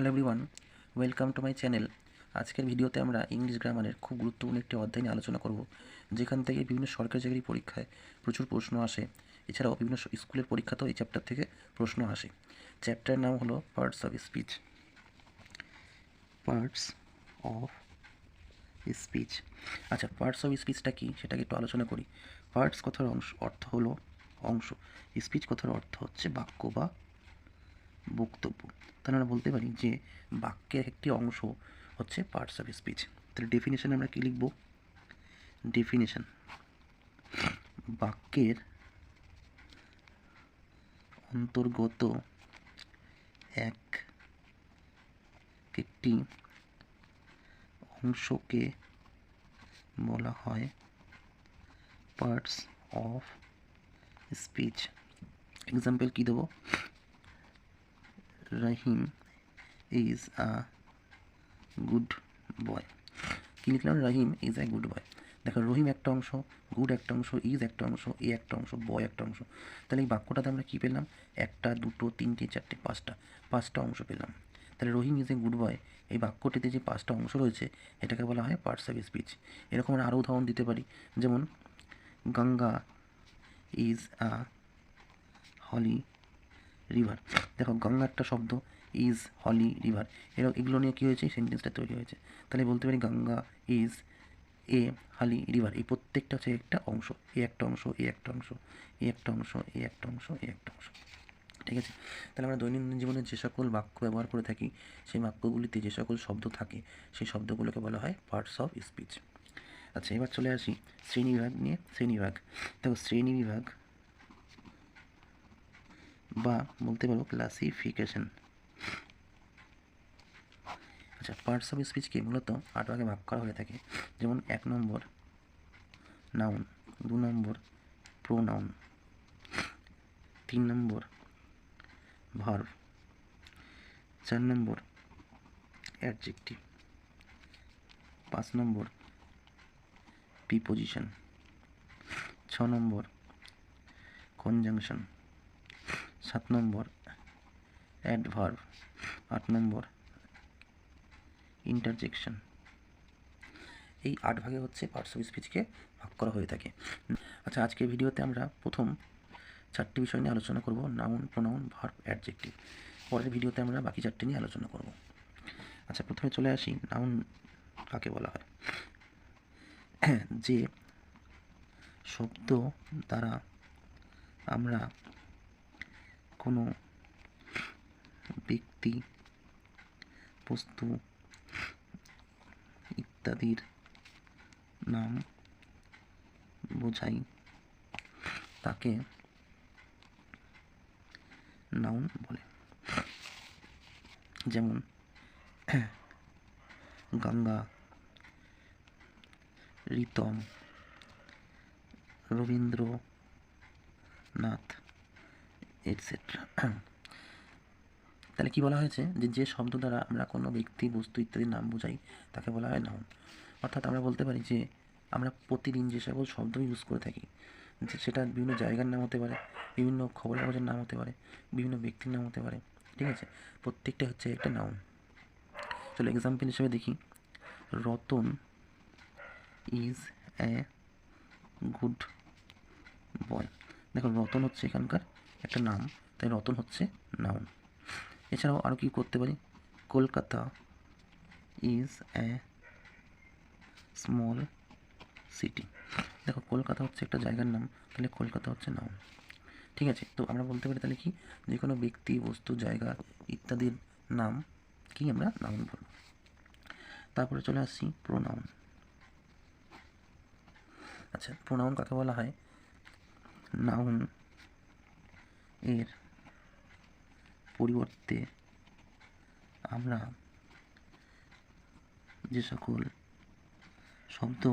Hello everyone, welcome to my channel. আজকের ভিডিওতে আমরা ইংলিশ গ্রামারের খুব গুরুত্বপূর্ণ একটি অধ্যায় নিয়ে আলোচনা করব, যেখান থেকে বিভিন্ন সরকারি চাকরি পরীক্ষায় প্রচুর প্রশ্ন আসে। এছাড়াও বিভিন্ন স্কুলের পরীক্ষাতেও এই চ্যাপ্টার থেকে প্রশ্ন আসে। চ্যাপ্টারের নাম হলো parts of speech. Parts of speech. আচ্ছা, পার্টস অফ স্পিচটা কি সেটাকে একটু আলোচনা করি। পার্টস কথার অর্থ হলো অংশ, স্পিচ কথার অর্থ হচ্ছে বাক্য বা বক্তব্য। তাহলে আমরা বলতে পারি যে বাক্যের একটি অংশ হচ্ছে পার্টস অফ স্পিচ। তাহলে ডেফিনেশন আমরা কী লিখব? ডেফিনেশন: বাক্যের অন্তর্গত একটি অংশকে বলা হয় পার্টস অফ স্পিচ। এক্সাম্পল কী দেবো? রাহিম ইজ আ গুড বয়। কী লিখলাম? রাহিম ইজ আ গুড বয়। দেখো, রহিম একটা অংশ, গুড একটা অংশ, ইজ একটা অংশ, এ একটা অংশ, বয় একটা অংশ। তাহলে এই বাক্যটাতে আমরা কী পেলাম? একটা, দুটো, তিনটে, চারটে, পাঁচটা অংশ পেলাম। তাহলে রহিম ইজ এ গুড বয়, এই বাক্যটিতে যে পাঁচটা অংশ রয়েছে এটাকে বলা হয় পার্টস অফ স্পিচ। এরকম আমরা আরও উদাহরণ দিতে পারি, যেমন Ganga is a holy river. দেখো, গঙ্গা একটা শব্দ, ইজ, হলি, রিভার, এগুলো নিয়ে কী হয়েছে? সেন্টেন্সটা তৈরি হয়েছে। তাহলে বলতে পারি গঙ্গা ইজ এ হালি রিভার। এই প্রত্যেকটা হচ্ছে একটা অংশ, এ একটা অংশ, এ একটা অংশ, এ একটা অংশ, এ একটা অংশ, এ একটা অংশ। ঠিক আছে? তাহলে আমরা দৈনন্দিন জীবনে যে সকল বাক্য ব্যবহার করে থাকি, সেই বাক্যগুলিতে যে সকল শব্দ থাকে, সেই শব্দগুলোকে বলা হয় পার্টস অফ স্পিচ। আচ্ছা, এবার চলে আসি শ্রেণীবিভাগ নিয়ে। শ্রেণীবিভাগ, দেখো, শ্রেণীবিভাগ বা বলতে পারো ক্লাসিফিকেশন। আচ্ছা, পার্টস অফ স্পিচকে মূলত 8 ভাগে ভাগ করা হয়ে থাকে। যেমন 1 নম্বর নাউন, 2 নম্বর প্রোনাউন, 3 নম্বর ভার্ব, 4 নম্বর অ্যাডজেক্টিভ, 5 নম্বর প্রিপোজিশন, 6 নম্বর কনজাংশন, 7 নম্বর অ্যাডভার্ব, 8 নম্বর ইন্টারজেকশন। এই 8 ভাগে হচ্ছে পার্টস অফ স্পিচকে ভাগ করা হয়ে থাকে। আচ্ছা, আজকের ভিডিওতে আমরা প্রথম 4টি বিষয় নিয়ে আলোচনা করব: নাউন, প্রোনাউন, ভার্ব, অ্যাডজেক্টিভ। পরের ভিডিওতে আমরা বাকি 4টি নিয়ে আলোচনা করব। আচ্ছা, প্রথমে চলে আসি নাউন কাকে বলা হয়। যে শব্দ দ্বারা আমরা কোনো ব্যক্তি, বস্তু ইত্যাদির নাম বোঝাই তাকে নাউন বলে। যেমন গঙ্গা, রিতম, রবীন্দ্রনাথ, এটসেট্রা। তাহলে কী বলা হয়েছে? যে শব্দ দ্বারা আমরা কোনো ব্যক্তি, বস্তু ইত্যাদির নাম বোঝাই তাকে বলা হয় নাউন। অর্থাৎ আমরা বলতে পারি যে আমরা প্রতিদিন যে সকল শব্দ ইউজ করে থাকি, যে সেটা বিভিন্ন জায়গার নাম হতে পারে, বিভিন্ন খবরের কাগজের নাম হতে পারে, বিভিন্ন ব্যক্তির নাম হতে পারে। ঠিক আছে? প্রত্যেকটা হচ্ছে একটা নাউন। চলো এক্সাম্পল হিসেবে দেখি। Ratan is a good boy. দেখো, রতন হচ্ছে এখানকার একটা নাম, তাই রতন হচ্ছে নাউন। এছাড়াও আরও কী করতে পারি? Kolkata is a small city. দেখো, কলকাতা হচ্ছে একটা জায়গার নাম, তাহলে কলকাতা হচ্ছে নাউন। ঠিক আছে? তো আমরা বলতে পারি তাহলে কি, যে কোনো ব্যক্তি, বস্তু, জায়গা ইত্যাদির নাম কি আমরা নাউন বলব। তারপরে চলে আসছি প্রোনাউন। আচ্ছা, প্রোনাউন কাকে বলা হয়? নাউন এর পরিবর্তে আমরা যে সকল শব্দ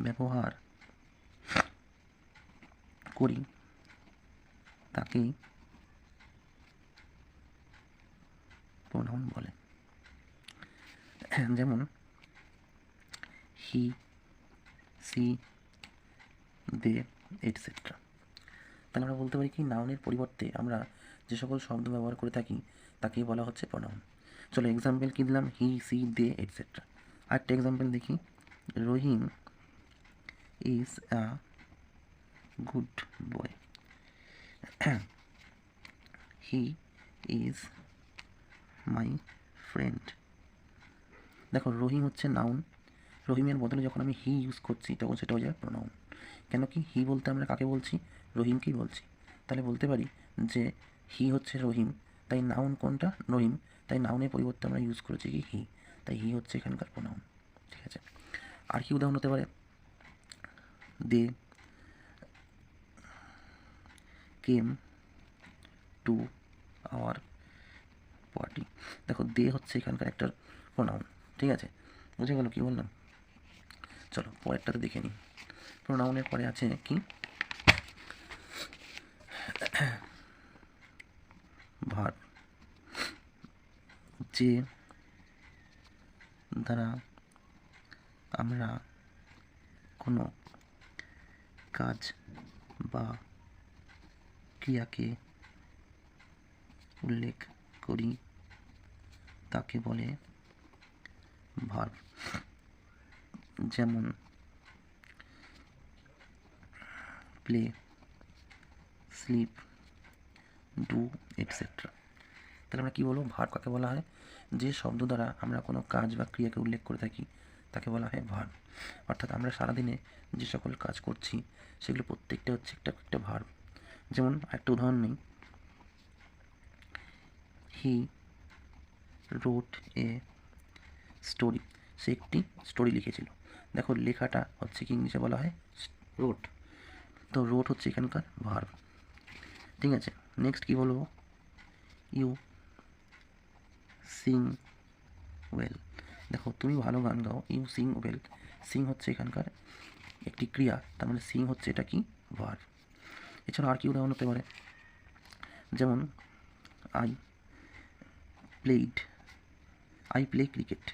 ব্যবহার করি তাকেই প্রোনাউন বলে। যেমন হি, সি, দে, এটসেট্রা। তাহলে আমরা বলতে পারি কি, নাউনের পরিবর্তে আমরা যে সকল শব্দ ব্যবহার করে থাকি তাকেই বলা হচ্ছে প্রোনাউন। চলো এক্সাম্পল কী দিলাম, হি, সি, দে এটসেট্রা। আরেকটা এক্সাম্পল দেখি, Rahim is a good boy, he is my friend. দেখো রহিম হচ্ছে নাউন, রহিমের বদলে যখন আমি হি ইউজ করছি তখন সেটা হয়ে যায় প্রোনাউন। কেন কি, হি বলতে আমরা কাকে বলছি, রহিমকেই বলছি। তাহলে বলতে পারি যে হি হচ্ছে রহিম, তাই নাউন কোনটা, রহিম, তাই নাউনের পরিবর্তে আমরা ইউজ করেছি কি হি, তাই হি হচ্ছে এখানকার প্রোনাউন। ঠিক আছে, আর কি উদাহরণ হতে পারে, দে কেম টু আওয়ার পার্টি। দেখো দে হচ্ছে এখানকার একটা প্রোনাউন। ঠিক আছে, বুঝে গেল কি বললাম? চলো পরেরটাতে দেখে নিই। প্রোনাউনের পরে আছে কি, ভার্ব, যে দ্বারা আমরা কোনো কাজ বা ক্রিয়াকে উল্লেখ করি তাকে বলে ভার্ব। যেমন প্লে, স্লিপ, ডু এটসেট্রা। তাহলে আমরা কী বলবো, ভার্ব কাকে বলা হয়, যে শব্দ দ্বারা আমরা কোনো কাজ বা ক্রিয়াকে উল্লেখ করে থাকি তাকে বলা হয় ভার্ব। অর্থাৎ আমরা সারাদিনে যে সকল কাজ করছি সেগুলো প্রত্যেকটা হচ্ছে একটা একটা ভার্ব। যেমন একটা উদাহরণ নিই, হি রোট এ স্টোরি, সে একটি স্টোরি লিখেছিল। দেখো লেখাটা হচ্ছে কি ইংলিশে বলা হয় রোট, তো রোট হচ্ছে এখানকার ভার্ব। ঠিক আছে, নেক্সট কী বলবো, ইউ সিং ওয়েল। দেখো তুমি ভালো গান গাও, ইউ সিং ওয়েল, সিং হচ্ছে এখানকার একটি ক্রিয়া, তার মানে সিং হচ্ছে এটা কি ভার্ব। এছাড়া আর কি উদাহরণ হতে পারে, যেমন আই প্লে ক্রিকেট।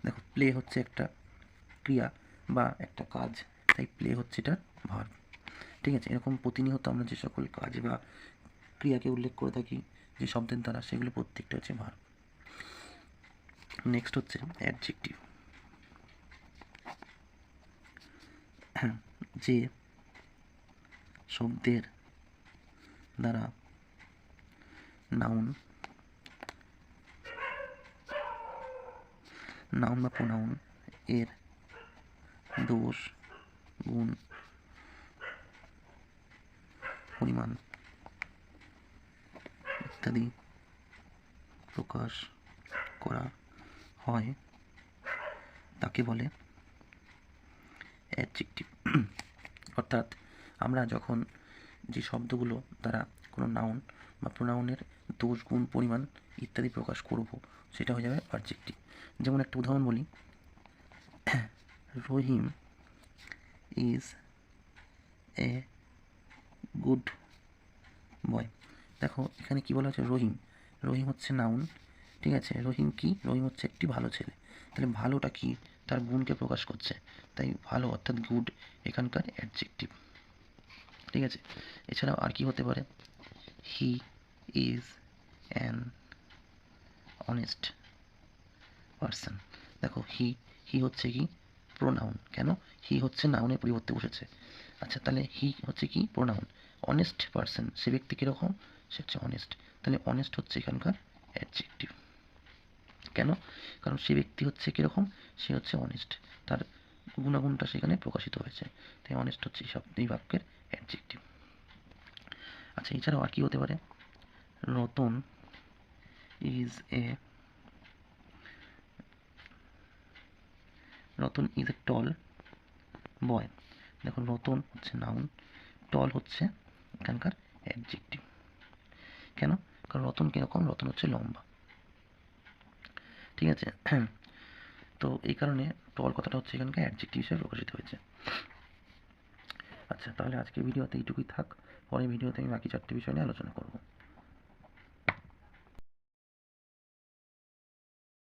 দেখো প্লে হচ্ছে একটা ক্রিয়া বা একটা কাজ, তাই প্লে হচ্ছে এটা ভার্ব। ঠিক আছে, এরকম প্রতিনিয়ত আমরা যে সকল কাজ বা ক্রিয়াকে উল্লেখ করে থাকি যে শব্দের দ্বারা, সেগুলো প্রত্যেকটা হচ্ছে ভার্ব। নেক্সট হচ্ছে অ্যাডজেক্টিভ, যে শব্দের দ্বারা নাউন বা প্রোনাউন এর দোষ, গুণ, পরিমাণ ইত্যাদি প্রকাশ করা হয় তাকে বলে অ্যাডজেক্টিভ। অর্থাৎ আমরা যখন যে শব্দগুলো দ্বারা কোনো নাউন বা প্রোনাউনের দোষ, গুণ, পরিমাণ ইত্যাদি প্রকাশ করব সেটা হয়ে যাবে অ্যাডজেক্টিভ। যেমন একটা উদাহরণ বলি, রহিম ইজ এ গুড বয়। দেখো এখানে কি বলা হচ্ছে, রহিম, রহিম হচ্ছে নাউন। ঠিক আছে, রহিম কি, রহিম হচ্ছে একটি ভালো ছেলে। তাহলে ভালোটা কি, তার গুণকে প্রকাশ করছে, তাই ভালো অর্থাৎ গুড এখানকার অ্যাডজেক্টিভ। ঠিক আছে, এছাড়াও আর কি হতে পারে, he is an honest person. দেখো হি হচ্ছে কি প্রোনাউন, কেন, হি হচ্ছে নাউনের পরিবর্তে বসেছে। আচ্ছা তাহলে হি হচ্ছে কি প্রোনাউন, অনেস্ট পারসন, সে ব্যক্তি কীরকম, সে হচ্ছে অনেস্ট, তাহলে অনেস্ট হচ্ছে এখানকার অ্যাডজেক্টিভ। কেন, কারণ সে ব্যক্তি হচ্ছে কীরকম, সে হচ্ছে অনেস্ট, তার গুণাগুণটা সেখানে প্রকাশিত হয়েছে, তাই অনেস্ট হচ্ছে এই বাক্যের অ্যাডজেক্টিভ। আচ্ছা এছাড়াও আর কি হতে পারে, রতন ইজ এ টল বয়। দেখো রতন হচ্ছে নাউন, টল হচ্ছে এখানকার অ্যাডজেক্টিভ। কেন, কারণ রতন কীরকম, রতন হচ্ছে লম্বা। ঠিক আছে, তো এই কারণে টল কথাটা হচ্ছে এখানকার অ্যাডজেক্টিভ হিসেবে প্রকাশিত হয়েছে। আচ্ছা তাহলে আজকের ভিডিওতে এইটুকুই থাক, পরের ভিডিওতে আমি বাকি 4টে বিষয় নিয়ে আলোচনা করব।